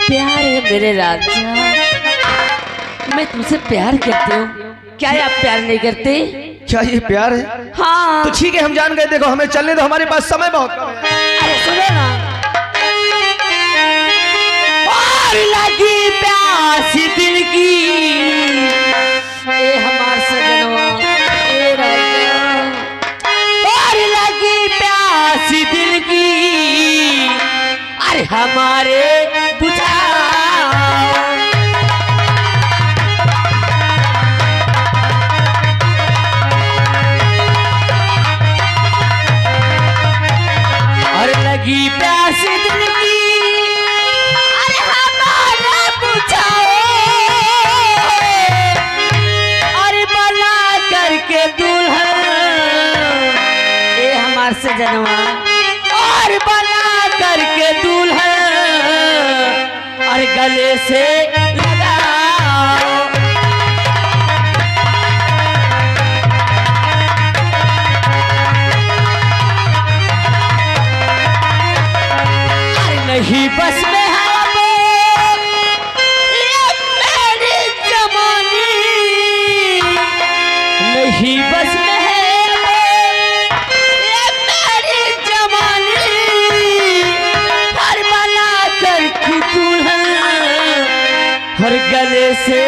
प्यार है मेरे राजा, मैं तुमसे प्यार करती हूँ। क्या आप प्यार नहीं करते? क्या ये प्यार है? हाँ। तो ठीक है, हम जान गए। देखो हमें चलने दो, हमारे पास समय बहुत कम है। अरे सुनो ना। और लगी प्यास दिल की, ए हमार सजनवा ए राजा। और लगी प्यास दिल की, अरे हमारे बुझाओ। लगी प्यास दिल की, अरे हमारा बुझाओ। अरे बना करके दुल्हन, ए हमार से जनवा। और बना करके दुल्हन, अरे गले से लगाओ। नहीं बस में है अब ये मेरी जवानी, नहीं बस में है अब ये मेरी जवानी। हर बना कर की दुल्हन, हर गले से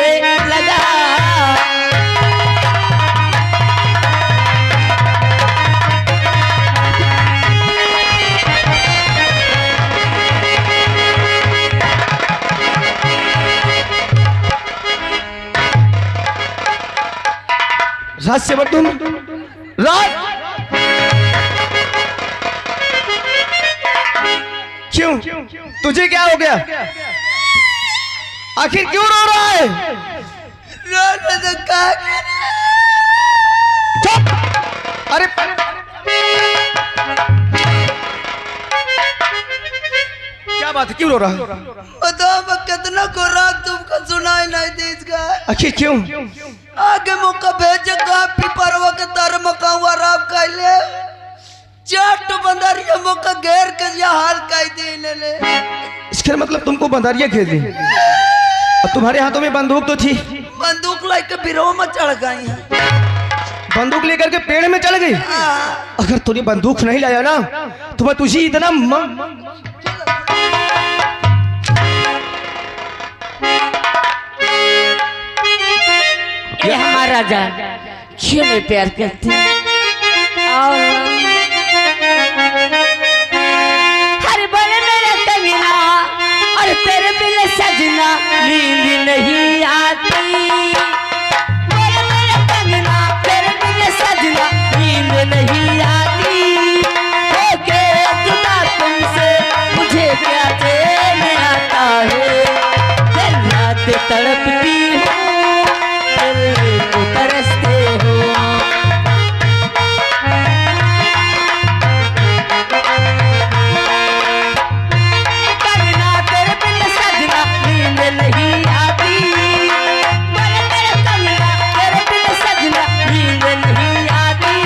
लगा। राज से तुम राज, क्यों? तुझे क्या हो गया? आखिर क्यों रो रहा है? चुप! अरे क्या बात है, क्यों रो रहा है? बताओ मैं कितना को रात तुमको सुनाई नहीं दी इसका। आखिर क्यों? आगे मौका भेजेगा पिपरवा के तर मकावा राम कैले चाट बंदरिया मौका घेर के या हाल कह दे ले। इसका मतलब तुमको बंदरिया घेर दी और तुम्हारे हाथों में बंदूक तो थी। बंदूक लेके बिरो में चढ़ गई है। बंदूक लेकर के पेड़ में चढ़ गई। अगर तूने बंदूक नहीं लाया ना तो मैं तुझे इतना ये हमारा राजा क्यों नहीं प्यार करते? और हर बल मेरा कंगना और तेरे बिन सजना नींद नहीं आती। बल मेरा कंगना तेरे बिन सजना नींद नहीं आती। होके जुदा तुमसे मुझे क्या चैन आता है। दिन रात तड़पती हूँ, तरसते हो। कंगना तेरे बिन सजना नींद नहीं आती। मेरे कंगना तेरे बिन सजना नींद नहीं आती।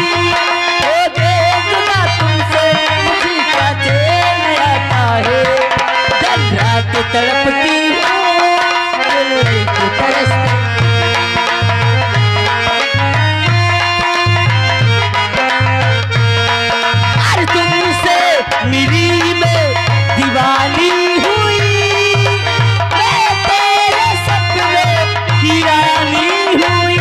हो गए जुदा तुमसे मुझे क्या चैन आता है। दिन रात तड़पती हूँ, तरसते। मेरी में दीवानी हुई, मैं तेरे सपने की रानी हुई।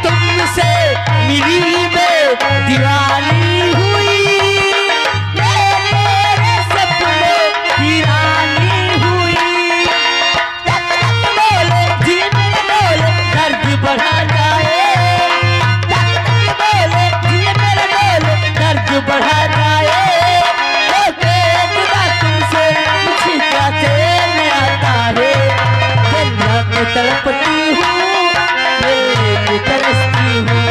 तुमसे मेरी में दीवानी हुई, मैं तेरे सपने की रानी हुई। बढ़ा जाए बोले ये मेरा बोले दर्द बढ़ा जाए। जुदा तुमसे मुझे क्या चैन आता है। दिन रात तड़पती हूँ, तरसती हूँ।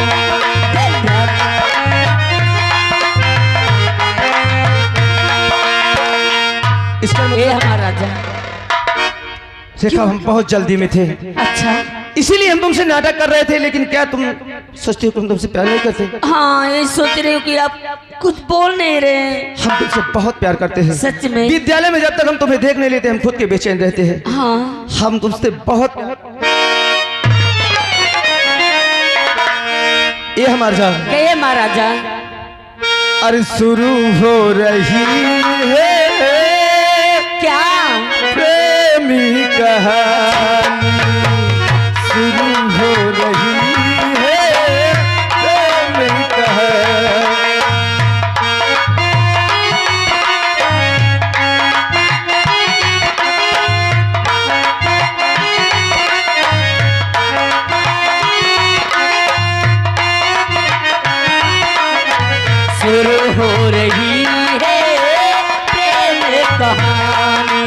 दिन रात इसका ये हमारा राजा। देखा हम बहुत जल्दी में थे। अच्छा इसीलिए हम तुमसे नाटक कर रहे थे, लेकिन क्या तुम सोचते हो कि हम तुमसे प्यार नहीं करते? हाँ, ये सोच रही हूँ कि आप कुछ बोल नहीं रहे। हम तुमसे बहुत प्यार करते हैं। सच में? विद्यालय में जब तक हम तुम्हें देख नहीं लेते हम खुद के बेचैन रहते हैं। हाँ, हम तुमसे बहुत ये हमारा जान कहिए महाराजा। अरे शुरू हो रही है क्या? प्रेमी कहानी, शुरू हो रही है प्रेमी कहानी। शुरू हो रही है प्रेम कहानी।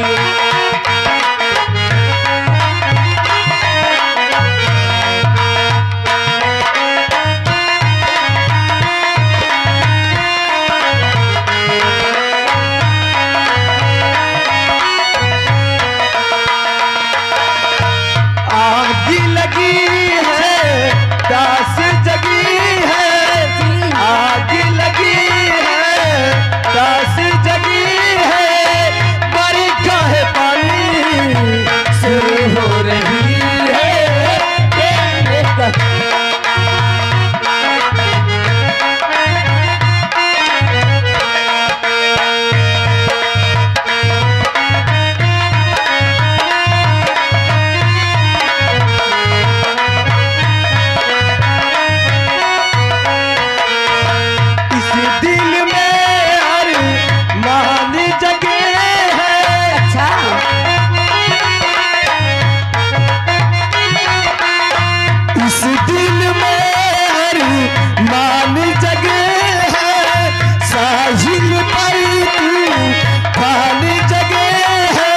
आग लगी है दास जगी है, आग लगी है दास जगी है, बरखा है पानी शुरू हो रही है प्रेम कहानी। इस दिल में हर मान जगे है। अच्छा, इस दिल में हर मान जगे है, साहिल पर तूफान जगे है।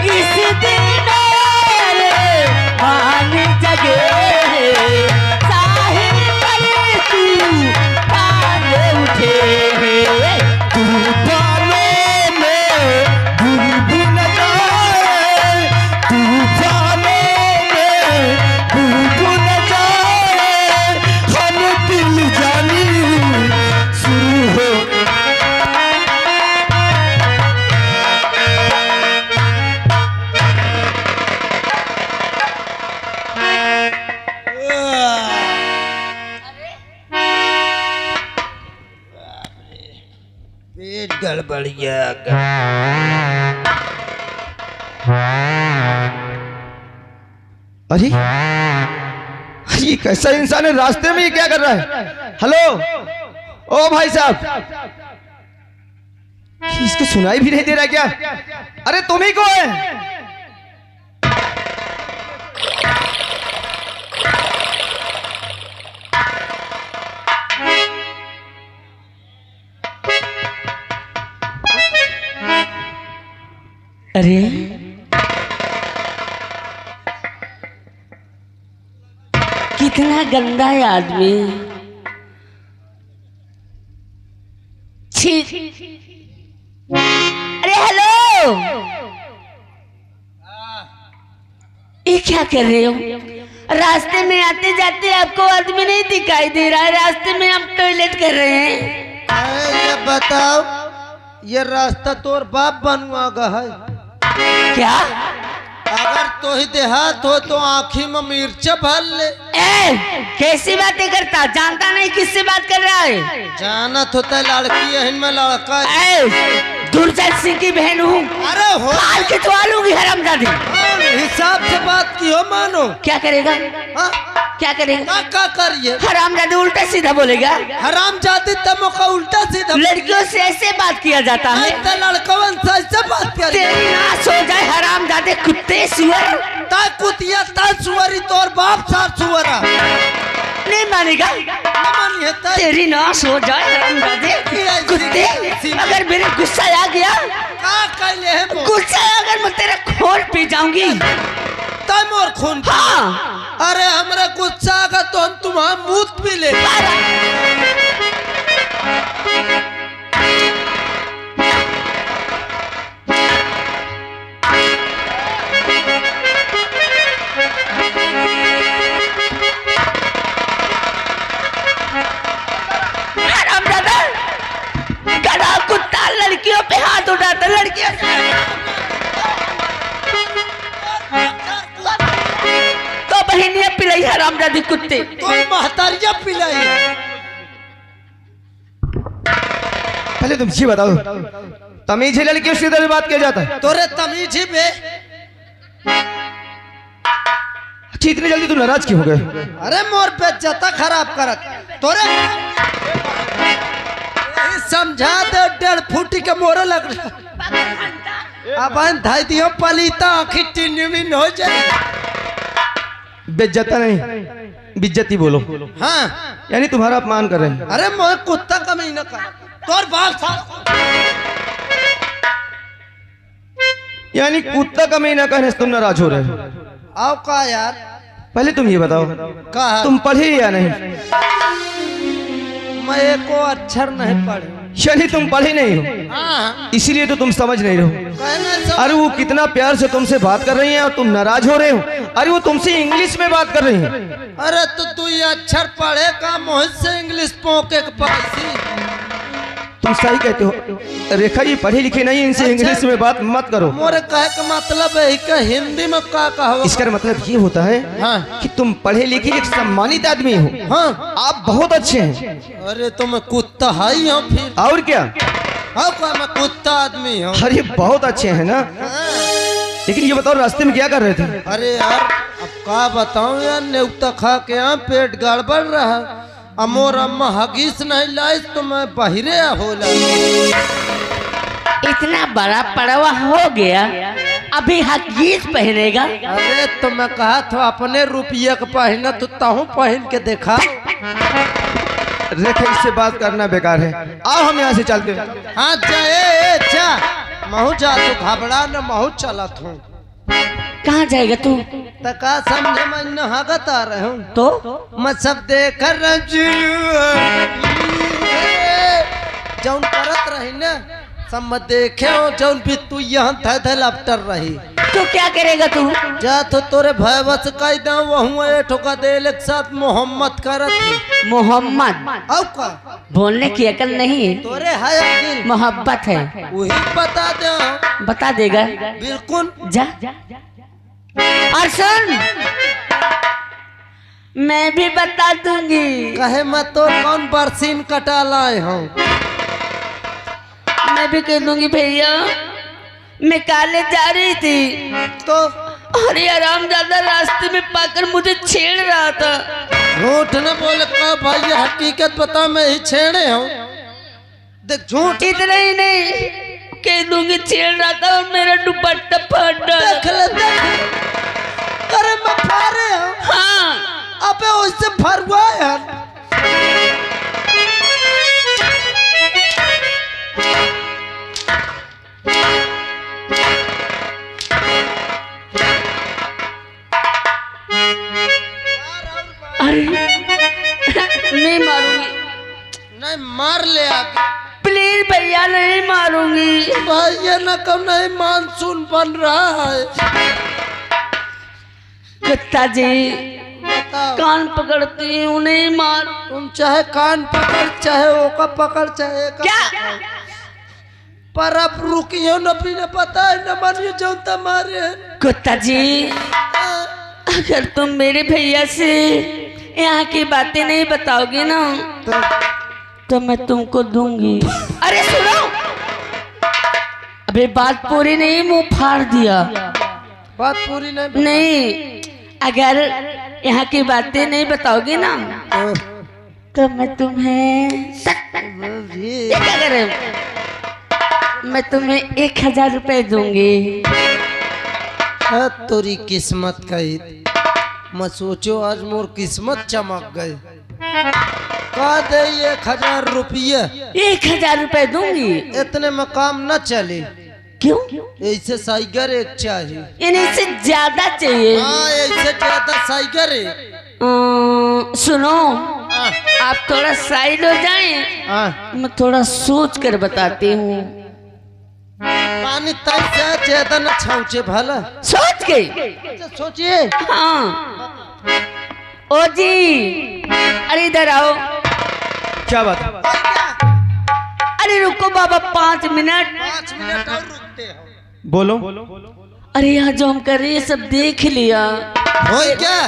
इस दिन मेरे मान जगे हैं, साहिल पर तूफान उठे हैं। तूफानों में बुलबुल जाए, तूफानों में बुलबुल जाए, हम दिल जानी शुरू हो। पेट गड़बड़ गया। अरे ये कैसा इंसान है, रास्ते में ये क्या कर रहा है? हेलो ओ भाई साहब, इसको सुनाई भी नहीं दे रहा क्या? अरे तुम ही को है? अरे कितना गंदा है आदमी। छी। अरे हेलो, ये क्या कर रहे हो? रास्ते में आते जाते आपको आदमी नहीं दिखाई दे रहा है? रास्ते में आप टॉयलेट कर रहे हैं। ये बताओ, ये रास्ता तोर बाप बनवागा है क्या? अगर तो ही देहात हो तो आँखी में मिर्च भर ले। ए, कैसी बातें करता? जानता नहीं किससे बात कर रहा है? जानत होता लड़की है, इनमें लड़का है। ए, दुर्जन सिंह की बहन हूँ। अरे हो काल खिंचवा लूंगी हरामजादी। हिसाब से बात की हो मानो। क्या करेगा? हाँ? क्या करेगा? क्या करिए? हरामजादी उल्टा सीधा बोलेगा। हराम जाती तमो का उल्टा सीधा। लड़कियों से ऐसे बात किया जाता है? लड़कवन से ऐसे बात कर। तेरी नाश हो जाए हरामजादे कुत्ते सुअर। ता कुतिया ता सुअरी तोर बाप साथ सुअरा। नहीं मानेगा? मानिए ता तेरी नाश हो जाए हरामजादे कुत्ते। अगर मेरे गुस्सा आ गया, का कहले है मो? गुस्सा अगर मैं तेरा खून पी जाऊंगी। ता मोर खून पी। हाँ। अरे हमरा गुस्सा आगा तो हम तुम्हारा मूत पी ले। पिलाई हरामजादी कुत्ते। तो महतारिया पिलाई है। पहले तुम ये बताओ, तमीज है लड़कियों से इधर बात किया जाता है? तोरे तमीज ही बे। अच्छा, इतनी जल्दी तुम नाराज क्यों हो गए? अरे मोर पे जता खराब करत तोरे समझा दे 1.5 फुट के मोरे लग रहा। अब धाई दियो पलीता आखिर टिन हो जाए। बेइज्जता नहीं, बेइज्जती बोलो। हाँ, यानी तुम्हारा अपमान कर रहे हैं। अरे मोर कुत्ता का महीना का तोर बाप था। यानी कुत्ता का महीना कहने से तुम नाराज हो रहे हो? आओ का यार, पहले तुम ये बताओ, का तुम पढ़े या नहीं? मैं एको अक्षर नहीं पढ़े। यानी तुम पढ़े नहीं हो, हाँ, इसीलिए तो तुम समझ नहीं रहो। कहना सब। अरे वो कितना प्यार से तुमसे बात कर रही हैं और तुम नाराज हो रहे हो। अरे वो तुमसे इंग्लिश में बात कर रही हैं। अरे तो तू ये अक्षर पढ़े का मोहित से इंग्लिश पोके के पासी। तुम सही कहते हो रेखा जी, पढ़े लिखे नहीं, इनसे इंग्लिश में बात मत करो। मोरे कहे का मतलब है कि हिंदी में का कहो। इसका मतलब ये होता है हाँ, कि तुम पढ़े लिखे एक सम्मानित आदमी हो। हाँ, आप बहुत अच्छे हैं। अरे तो मैं कुत्ता हाई हूँ फिर। और क्या? हाँ, का मैं कुत्ता आदमी हूँ। अरे बहुत अच्छे हैं ना। हाँ। लेकिन ये बताओ, रास्ते में क्या कर रहे थे? अरे यार, अब का बताऊं यार, नेवता खा के यहाँ पेट गड़बड़ रहा। अमोर अम्मा हगीस नहीं लाई तो मैं बहिरे होला। इतना बड़ा पड़वा हो गया, अभी हकीस पहनेगा। अरे तो मैं कहा था अपने रुपये का पहना तो ताहू पहन के देखा। रेखा, इससे बात करना बेकार है। आओ हम यहाँ से चलते हैं। हाँ जा, जा महू जा, तू घबरा न, महू चला तू। कहाँ जाएगा तू? तका समझे मैं नहागत आ रहा हूँ तो मैं सब देख जौन करत रही ना, सब मैं देखे हो जौन भी तू यहाँ थे लपटर रही। तू क्या करेगा तू? जा तो तोरे भय बस कह दो वहू ठोका दे एक साथ मोहम्मद करत। मोहम्मद औ का बोलने की अकल नहीं, तोरे है अकील, मोहब्बत है। वही बता दो। बता देगा? बिल्कुल। जा और सुन, मैं भी बता दूंगी। कहे मैं तो कौन बरसीन कटा लाए हूँ। मैं भी कह दूंगी भैया, मैं कॉलेज जा रही थी तो अरे आराम ज्यादा रास्ते में पाकर मुझे छेड़ रहा था। झूठ न बोले का भाई, हकीकत बता, मैं ही छेड़े हूँ। देख झूठ इतना ही नहीं, कह दूंगी छेड़ रहा था और मेरा दुपट्टा फट देख ले, देख। अरे मैं फारे हूँ। हाँ, अबे उससे फरवा यार। अरे नहीं मारूंगी। नहीं मार ले आगे। प्लीज भैया, नहीं मारूंगी। भाई ये न कम नहीं, मानसून बन रहा है। कुत्ता जी, बताओ। कान पकड़ती हूँ, नहीं मार। तुम चाहे कान पकड़, चाहे ओका पकड़, चाहे क्या? पर अब रुकियो न भी न पता है न मानियो जो तुम्हारे। कुत्ता जी, अगर तुम मेरे भैया से यहाँ की बातें नहीं बताओगे ना तो मैं तुमको दूंगी। अरे सुनो, अबे बात पूरी नहीं, मुंह फाड़ दिया। बात पूरी नहीं। नहीं, अगर यहाँ की बातें नहीं बताओगे ना तो मैं तुम्हें ये क्या करें, मैं तुम्हें 1000 रुपए दूंगी। तोरी किस्मत कही, मैं सोचो आज मोर किस्मत चमक गई। का दे 1000 रुपये? 1000 रुपए दूंगी। इतने में काम न चले। क्यों? ऐसे साइगर एक चाहिए। यानी इससे ज्यादा चाहिए? हाँ, ऐसे ज्यादा साइगर है। सुनो, आप थोड़ा साइड हो जाएं, मैं थोड़ा सोच कर बताती हूँ। पानी तक से ज्यादा न छाऊचे भला। सोच के सोचिए। हाँ। ओ जी, अरे इधर आओ। क्या बात है? अरे रुको बाबा, 5 मिनट। 5 मिनट और रुकते हो। बोलो। अरे यहाँ जो हम कर रहे हैं सब देख लिया। हो क्या?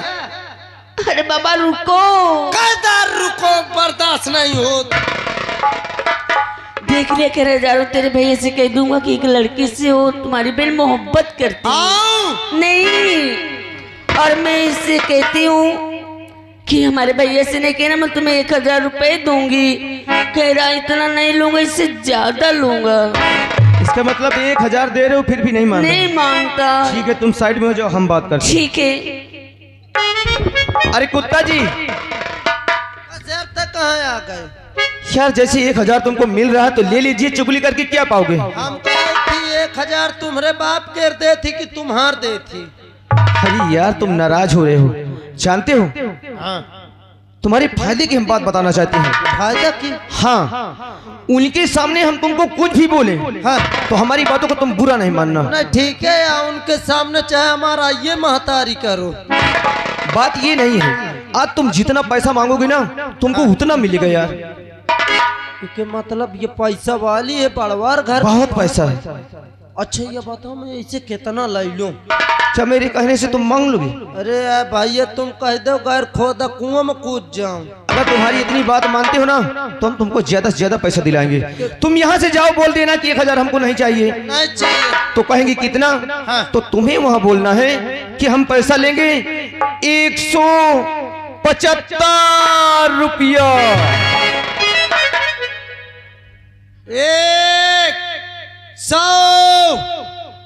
अरे बाबा रुको, कायदार रुको, बर्दाश्त नहीं हो। देख लिया कह रहे तेरे भैया से कह दूंगा कि एक लड़की से हो तुम्हारी बहन मोहब्बत करती है। नहीं, और मैं इससे कहती हूँ कि हमारे भैया से नहीं कहना मैं तुम्हें 1000 रुपए दूंगी। कह रहा इतना नहीं लूंगा, इससे ज्यादा लूंगा। इसका मतलब 1000 दे रहे हो फिर भी नहीं मानता? नहीं मांगता। ठीक है तुम साइड में हो जाओ, हम बात करते हैं। ठीक है। अरे कुत्ता जी, शहर तक कहाँ आ गए? यार जैसे 1000 तुमको मिल रहा है तो ले लीजिए, चुगली करके क्या पाओगे? हम कही थी 1000 तुम्हारे बाप के दे थी कि तुम्हार दे थी? अरे यार तुम नाराज हो रहे हो, जानते हो हाँ। तुम्हारे फायदे की हम बात बताना चाहते हैं। फायदा की? हाँ, उनके सामने हम तुमको कुछ भी बोले हाँ तो हमारी बातों को तुम बुरा नहीं मानना। नहीं ठीक है, या उनके सामने चाहे हमारा ये महतारी करो। बात ये नहीं है, आज तुम जितना पैसा मांगोगे ना तुमको उतना मिलेगा यार। इसके मतलब ये पैसा वाली है, बड़वार घर। बहुत पैसा है। अच्छा ये बताओ मैं इसे कितना ला लूं? क्या मेरे कहने से तुम मांग लोगे? अरे भाई तुम कह दो गैर खोदा कुआं में कूद जाऊं। अगर तुम्हारी इतनी बात मानते हो ना तो हम तुमको ज्यादा से ज्यादा पैसा दिलाएंगे। तुम यहाँ से जाओ, बोल देना कि 1000 हमको नहीं चाहिए। नहीं चाहिए तो कहेंगे कितना? हाँ। तो तुम्हें वहाँ बोलना है कि हम पैसा लेंगे 175 रुपया।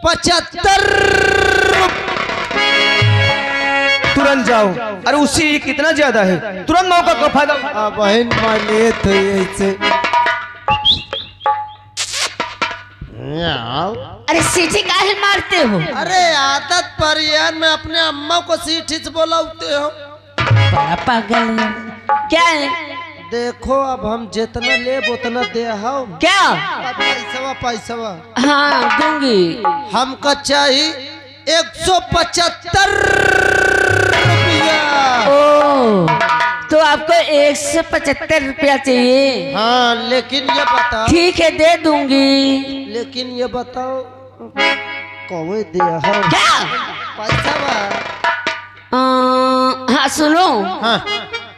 175 तुरंत जाओ। अरे उससे कितना ज्यादा है, तुरंत मौका का फायदा। बहन माने तो ऐसे। अरे सीटी काहे मारते हो? अरे आदत पर यार, मैं अपने अम्मा को सीठी से बोलाते हो। बड़ा पागल है। क्या है? देखो अब हम जितना ले उतना दे हो। क्या? पैसा हाँ दूंगी। हमका चाहिए 175 रुपया। ओ तो आपको 175 रुपया चाहिए? हाँ लेकिन ये बताओ। ठीक है दे दूंगी। लेकिन ये बताओ कौवे दे हो? क्या? पैसा बा? हाँ सुनो, हाँ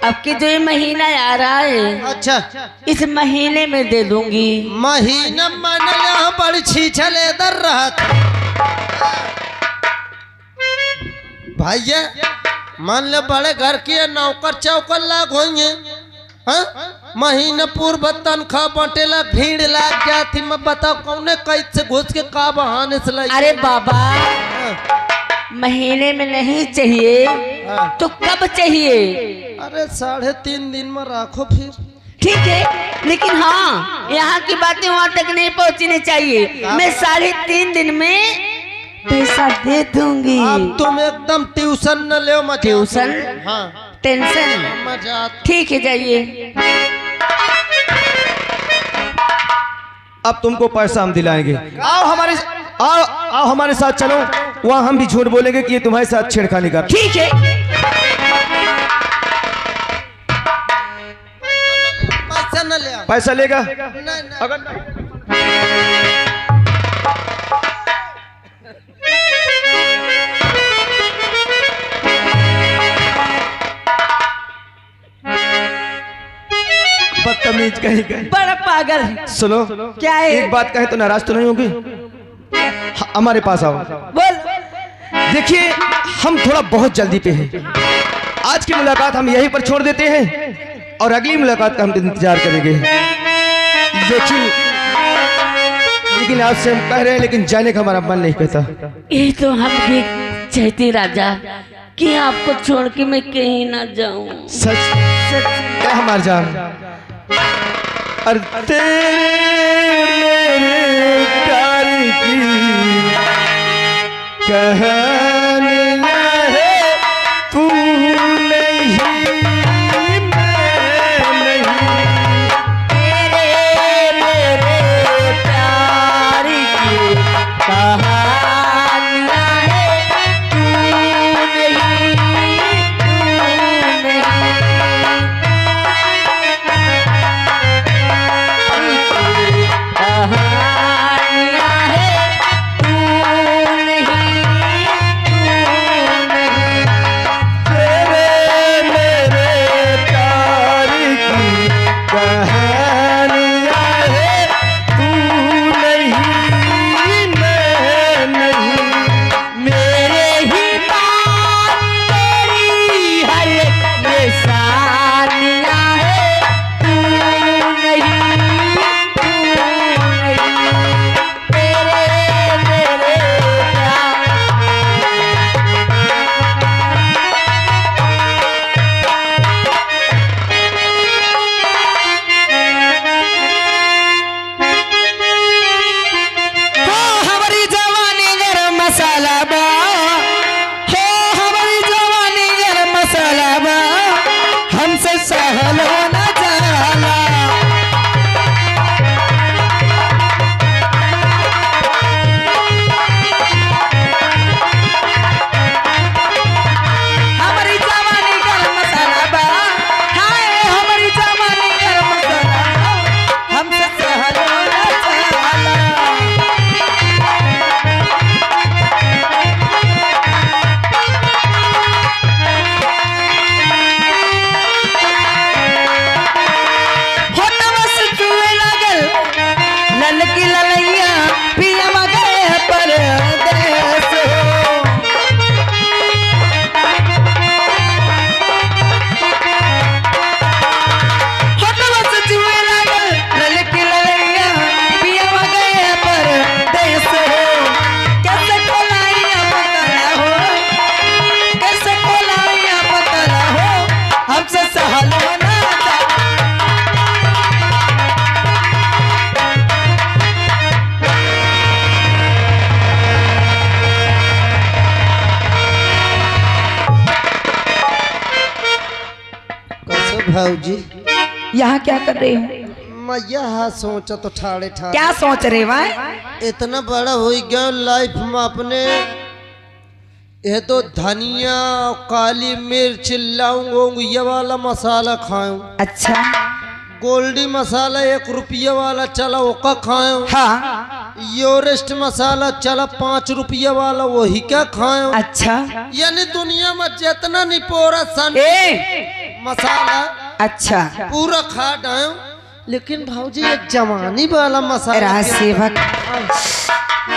आपके जो ये महीना आ रहा है, अच्छा इस महीने में दे दूंगी। महीना मान लिया बड़ी छीछा लेदर रहा भैया। मान लो बड़े घर के नौकर चौकर लाग होंगे। हाँ महीना पूर्व तनख्वाह बटेला भीड़ लाग जाती। मैं बताओ कौने कैद से घुस के का बहाने से लाई? अरे बाबा महीने में नहीं चाहिए तो कब चाहिए? अरे 3.5 दिन में रखो फिर। ठीक है, लेकिन हाँ यहाँ की बातें वहाँ तक नहीं पहुँचनी चाहिए। मैं 3.5 दिन में पैसा दे दूंगी। अब तुम एकदम ट्यूशन न ले मत। ट्यूशन? हाँ टेंशन? मजाक। ठीक है जाइए। अब तुमको पैसा हम दिलाएंगे। आओ हमारे साथ चलो, वहाँ हम भी झूठ बोलेंगे कि ये तुम्हारे साथ छेड़खानी कर। ठीक है। पैसा न ले। पैसा लेगा? नहीं। अगर बदतमीज कहीं गए। बड़ा पागल है। सुनो, क्या है? एक बात कहे तो नाराज तो नहीं होगी? हमारे पास आओ। बोल। देखिए हम थोड़ा बहुत जल्दी पे हैं। आज की मुलाकात हम यहीं पर छोड़ देते हैं और अगली मुलाकात का हम इंतजार करेंगे। लेकिन आपसे हम कह रहे हैं, लेकिन जाने का हमारा मन नहीं कहता। ये तो हम भी चाहते राजा कि आपको छोड़ के मैं कहीं ना जाऊं। सच क्या हमार जान? अरे तेरे मेरे प्यार की कहानियां है, तू नहीं मैं नहीं। तेरे मेरे प्यार की कहानियां है, तू नहीं, तू नहीं। कहानियां है, तू नहीं, भाऊजी यहाँ क्या कर रहे हो? मैं यह सोचा तो ठाड़े ठाड़े क्या सोच रहे भाई? इतना बड़ा हो गया लाइफ में अपने ये तो धनिया काली मिर्च लौंग ये वाला मसाला खाऊं। अच्छा गोल्डी मसाला 1 रुपये वाला चला ओका खाऊं। हाँ योरेस्ट मसाला चला 5 रुपये वाला वही क्या खाऊं। अच्छा यानी दुनिया में जितना नहीं पोरा सन मसाला अच्छा पूरा खा डाऊं। लेकिन भाऊजी एक जवानी वाला मसाला राज सेवक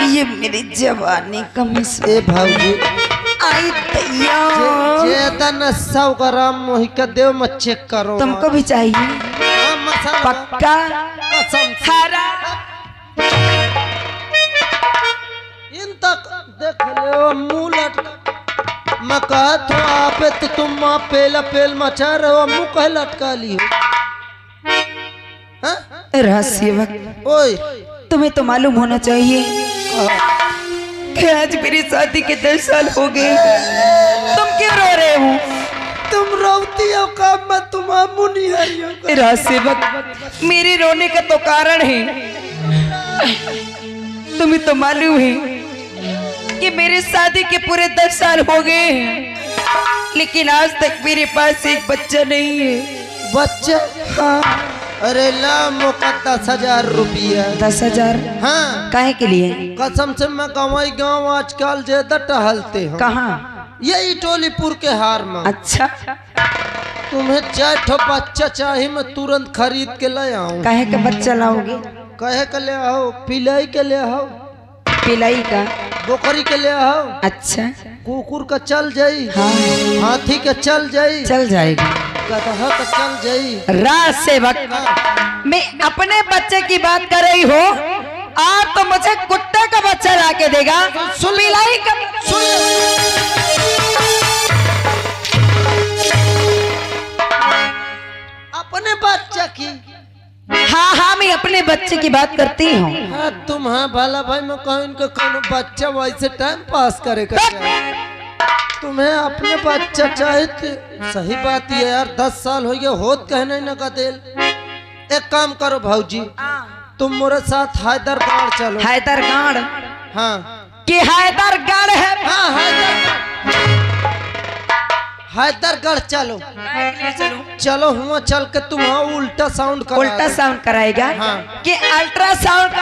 ये मेरी जवानी का मिसाल ए भाऊजी आई तैयार। ज्यादा न 100 ग्राम मोही का देव मत चेक करो। तुमको भी चाहिए? हाँ, मसाला पक्का कसम से। हरा इन तक देख ले मुंह लटका। मैं कहा तो आपे तो तुम माँ पेला पेल मचा रहे हो मुंह कह लटका ली हो। हाँ? राज सेवक ओए तुम्हें तो मालूम होना चाहिए कि आज मेरी शादी के 10 साल हो गए। तुम क्यों रो रहे हो? तुम रोती हो कब मैं तुम मुनी हरी हो। राज सेवक मेरे रोने का तो कारण है तुम्हें तो मालूम है कि मेरी शादी के पूरे 10 साल हो गए हैं, लेकिन आज तक मेरे पास एक बच्चा नहीं है। बच्चा? हाँ अरे ला मौका 10,000 रुपया। 10,000? हाँ काहे के लिए? कसम से मैं गंवाई गाँव आजकल ज्यादा टहलते हैं। कहाँ? यही टोलीपुर के हार में। अच्छा तुम्हें 4 ठो बच्चा चाहिए मैं तुरंत खरीद के ले आऊँ। काहे का बच्चा लाओगे? कहे के ले आओ पिलाई के ले आओ पिलाई का? बोकरी के ले आओ। अच्छा कुकुर का चल जाई। हाँ हाथी का चल जाई। चल जाएगा। गधा का चल जाई। राज सेवक मैं अपने बच्चे की बात कर रही हूँ आप तो मुझे कुत्ते का बच्चा ला के देगा। पिलाई का? अपने बच्चा की? हाँ हाँ मैं अपने बच्चे की बात करती हूँ। हाँ तुम हाँ भला भाई मैं कहूँ इनका कौन बच्चा वैसे टाइम पास करेगा। तुम्हें अपने बच्चा चाहे तो सही बात है यार 10 साल हो गया होत कहने न का दिल। एक काम करो भाऊजी तुम मेरे साथ हैदरगढ़ चलो। हैदरगढ़? हाँ कि हैदरगढ़ है? हाँ हैदरगढ़ चलो। चलो हुआ चल के तुम हाँ उल्टा साउंड करा। उल्टा साउंड कराएगा? हाँ। कि अल्ट्रासाउंड?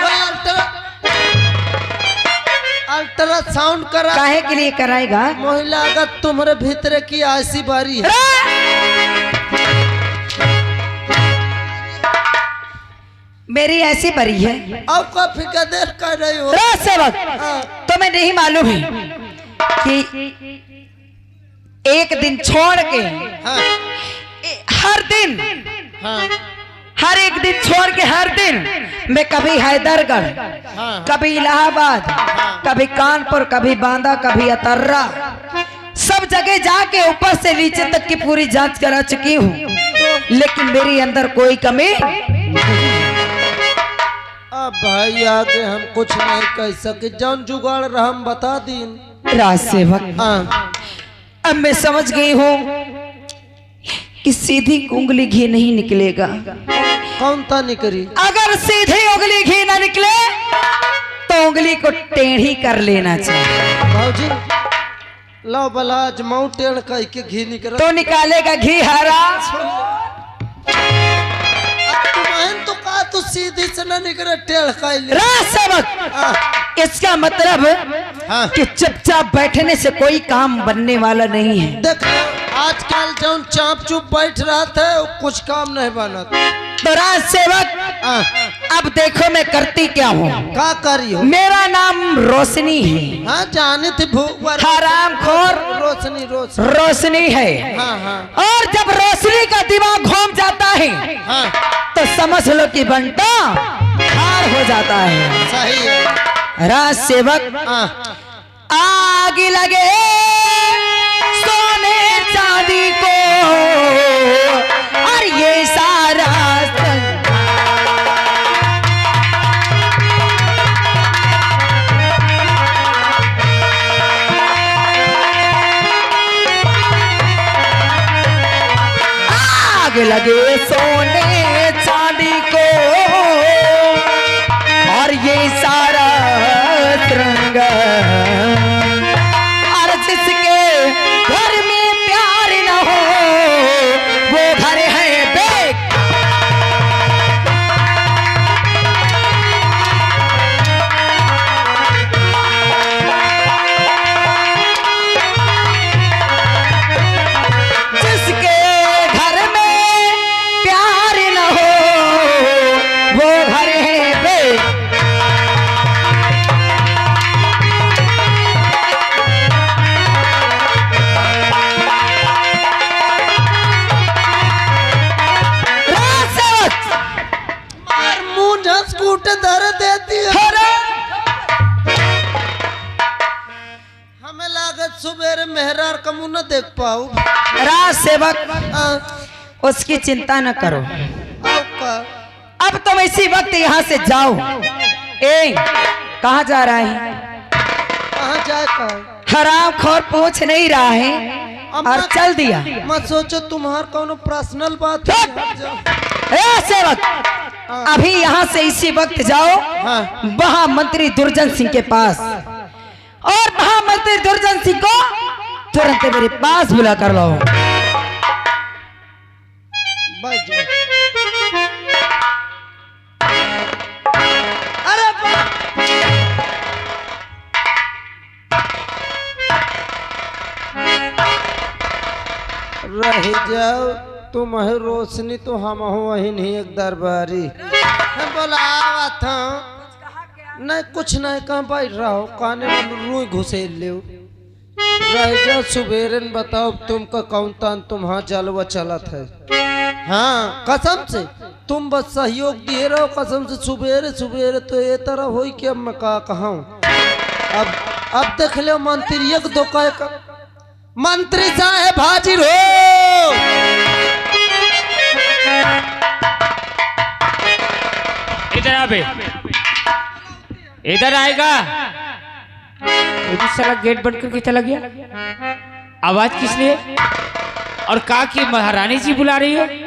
अल्ट्रासाउंड करा। काहे के लिए कराएगा? महिला अगर तुम्हारे भीतर की ऐसी बारी है। मेरी ऐसी बरी है। अब का फिकर कर रही हो? राज सेवक हाँ। तुम्हें नहीं मालूम है कि एक दिन छोड़ के हाँ। हर दिन हाँ। हर एक दिन छोड़ के हर दिन मैं कभी हैदरगढ़ हाँ। कभी इलाहाबाद कभी कानपुर कभी बांदा कभी अतर्रा सब जगह जाके ऊपर से नीचे तक की पूरी जांच करा चुकी हूँ, लेकिन मेरी अंदर कोई कमी। अब भाई आगे हम कुछ नहीं कह सके जौन जुगाड़ रहा हम बता दीन। राज सेवक हाँ। अब मैं समझ गई हूँ कि सीधी उंगली घी नहीं निकलेगा। कौन था निकली? अगर सीधी उंगली घी ना निकले तो उंगली को टेढ़ी कर लेना चाहिए। भाजी लो बलाज माउंटेन कह के घी निकल तो निकालेगा घी हरा। तुम्हें तो कहा तू सीधी से न निकले टेढ़ कह ले। राज सेवक इसका मतलब हाँ। कि चुपचाप बैठने से कोई काम बनने वाला नहीं है। देख आजकल जौन चाप चुप बैठ रहा था कुछ काम नहीं बना। तो राज सेवक अब देखो मैं करती क्या हूँ। क्या करी हो? मेरा नाम रोशनी है। हाँ जानी थी हराम खोर रोशनी रोशनी रोशनी है। हाँ हाँ और जब रोशनी का दिमाग घूम जाता है हाँ तो समझ लो कि बंटा हार हो जाता है। सही है। राज सेवक हाँ। आग लगे सोने चांदी को और ये सारा आग आग लगे सोने चांदी को और ये सारा रंग और जिसके घर में प्यार न हो वो घर है बेक। जिसके घर में प्यार न हो वो घर है बेक। मार मुंह झस कूटे धर देती है। हमें लागत सुबेरे मेहरार का मुंह न देख पाऊ। राज सेवक उसकी चिंता न करो। अब तुम इसी वक्त यहाँ से जाओ। ए कहाँ जा रहा है? कहाँ जाए का? हराम खोर पहुँच नहीं रहा है और चल दिया। मत सोचो तुम्हार कौनो पर्सनल बात है। हट जाओ। ए सेवक अभी यहाँ से इसी वक्त जाओ हाँ। महामंत्री दुर्जन सिंह के पास और महामंत्री दुर्जन सिंह को तुरंत मेरे पास बुला कर लो। बच जाओ। अरे रह जाओ तुम है रोशनी तो हम हो वही नहीं एक दरबारी। मैं बोला था नहीं कुछ नहीं कहाँ बैठ रहा हो काने में रूई घुसेल ले रह जाओ। सुबेरे बताओ तुमका कौन तान तुम्हारा जलवा चलत है। हाँ कसम से तुम बस सहयोग दिए रहो कसम से। सुबेरे सुबेरे तो ये तरह हो कि अब मैं का कहूँ। अब देख लो मंत्री एक दो का मंत्री साहब हाजिर हो। इधर आ बे, इधर आएगा। ये भी साला गेट बंद करके चला गया। आवाज किसने? और कहा कि महारानी जी बुला रही है।